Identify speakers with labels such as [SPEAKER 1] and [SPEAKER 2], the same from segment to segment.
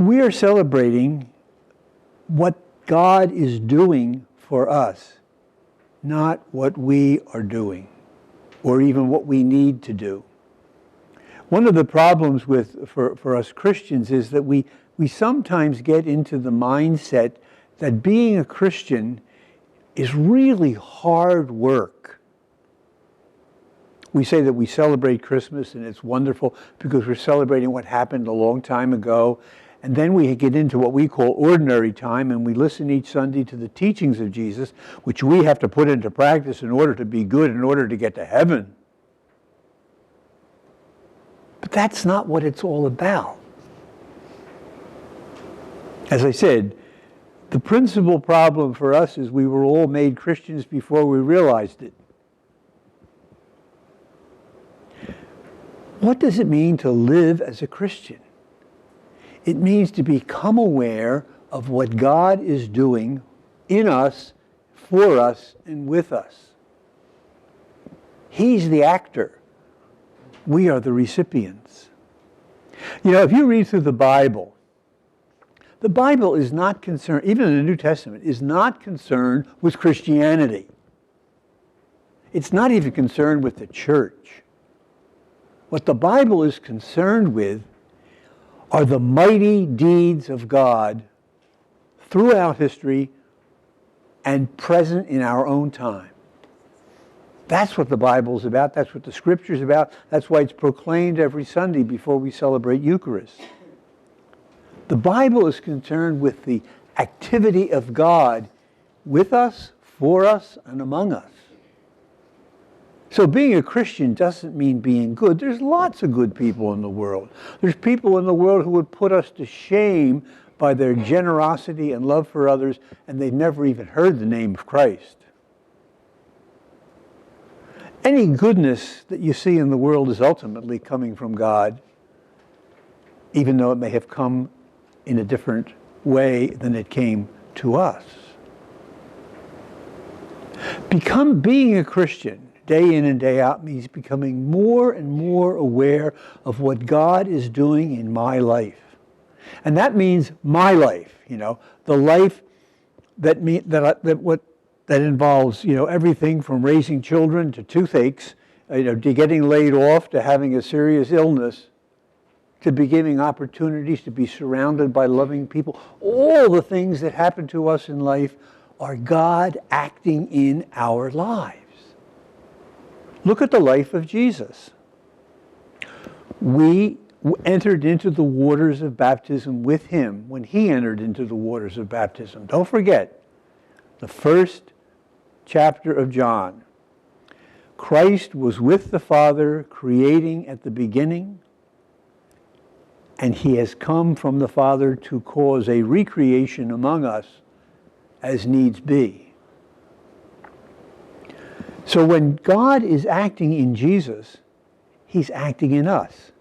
[SPEAKER 1] We are celebrating what God is doing for us, not what we are doing, or even what we need to do. One of the problems for us Christians is that we sometimes get into the mindset that being a Christian is really hard work. We say that we celebrate Christmas and it's wonderful because we're celebrating what happened a long time ago. And then we get into what we call ordinary time, and we listen each Sunday to the teachings of Jesus, which we have to put into practice in order to be good, in order to get to heaven. But that's not what it's all about. As I said, the principal problem for us is we were all made Christians before we realized it. What does it mean to live as a Christian? It means to become aware of what God is doing in us, for us, and with us. He's the actor. We are the recipients. You know, if you read through the Bible is not concerned, even in the New Testament, is not concerned with Christianity. It's not even concerned with the church. What the Bible is concerned with are the mighty deeds of God throughout history and present in our own time. That's what the Bible is about. That's what the Scripture is about. That's why it's proclaimed every Sunday before we celebrate Eucharist. The Bible is concerned with the activity of God with us, for us, and among us. So being a Christian doesn't mean being good. There's lots of good people in the world. There's people in the world who would put us to shame by their generosity and love for others, and they've never even heard the name of Christ. Any goodness that you see in the world is ultimately coming from God, even though it may have come in a different way than it came to us. Being a Christian day in and day out means becoming more and more aware of what God is doing in my life. And that means my life, the life that involves, everything from raising children to toothaches, to getting laid off, to having a serious illness, to be giving opportunities to be surrounded by loving people. All the things that happen to us in life are God acting in our lives. Look at the life of Jesus. We entered into the waters of baptism with him when he entered into the waters of baptism. Don't forget, the first chapter of John. Christ was with the Father, creating at the beginning, and he has come from the Father to cause a recreation among us as needs be. So when God is acting in Jesus, he's acting in us.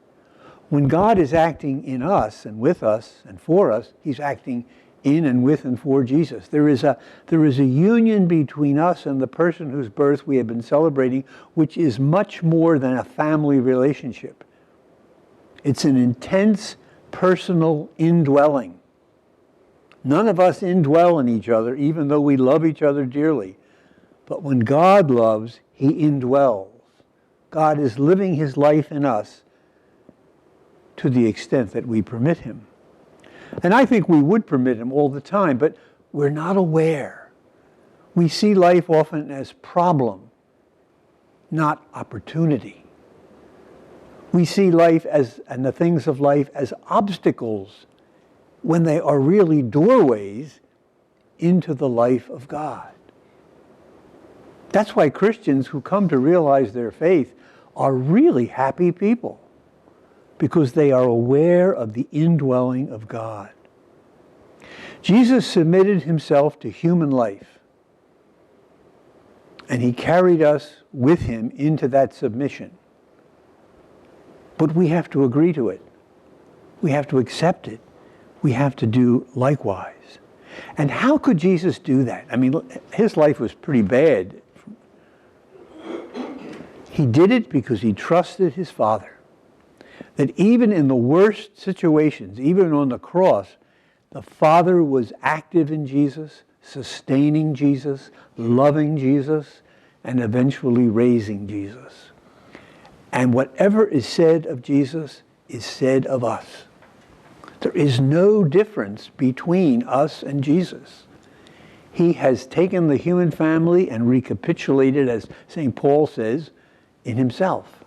[SPEAKER 1] When God is acting in us and with us and for us, he's acting in and with and for Jesus. There is a union between us and the person whose birth we have been celebrating, which is much more than a family relationship. It's an intense personal indwelling. None of us indwell in each other, even though we love each other dearly. But when God loves, he indwells. God is living his life in us to the extent that we permit him. And I think we would permit him all the time, but we're not aware. We see life often as problem, not opportunity. We see life and the things of life as obstacles when they are really doorways into the life of God. That's why Christians who come to realize their faith are really happy people, because they are aware of the indwelling of God. Jesus submitted himself to human life, and he carried us with him into that submission. But we have to agree to it. We have to accept it. We have to do likewise. And how could Jesus do that? I mean, his life was pretty bad. He did it because he trusted his Father. that even in the worst situations, even on the cross, the Father was active in Jesus, sustaining Jesus, loving Jesus, and eventually raising Jesus. And whatever is said of Jesus is said of us. There is no difference between us and Jesus. He has taken the human family and recapitulated, as St. Paul says, in himself.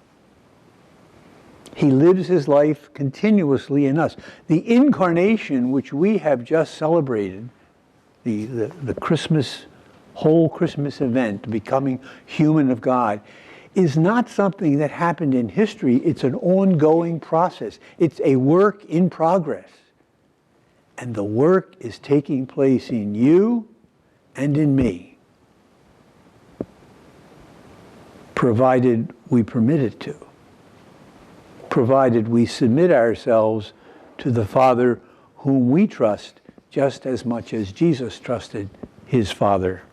[SPEAKER 1] He lives his life continuously in us. The incarnation, which we have just celebrated, the Christmas, whole Christmas event, becoming human of God, is not something that happened in history. It's an ongoing process. It's a work in progress. And the work is taking place in you and in me, provided we permit it to, provided we submit ourselves to the Father whom we trust just as much as Jesus trusted his Father.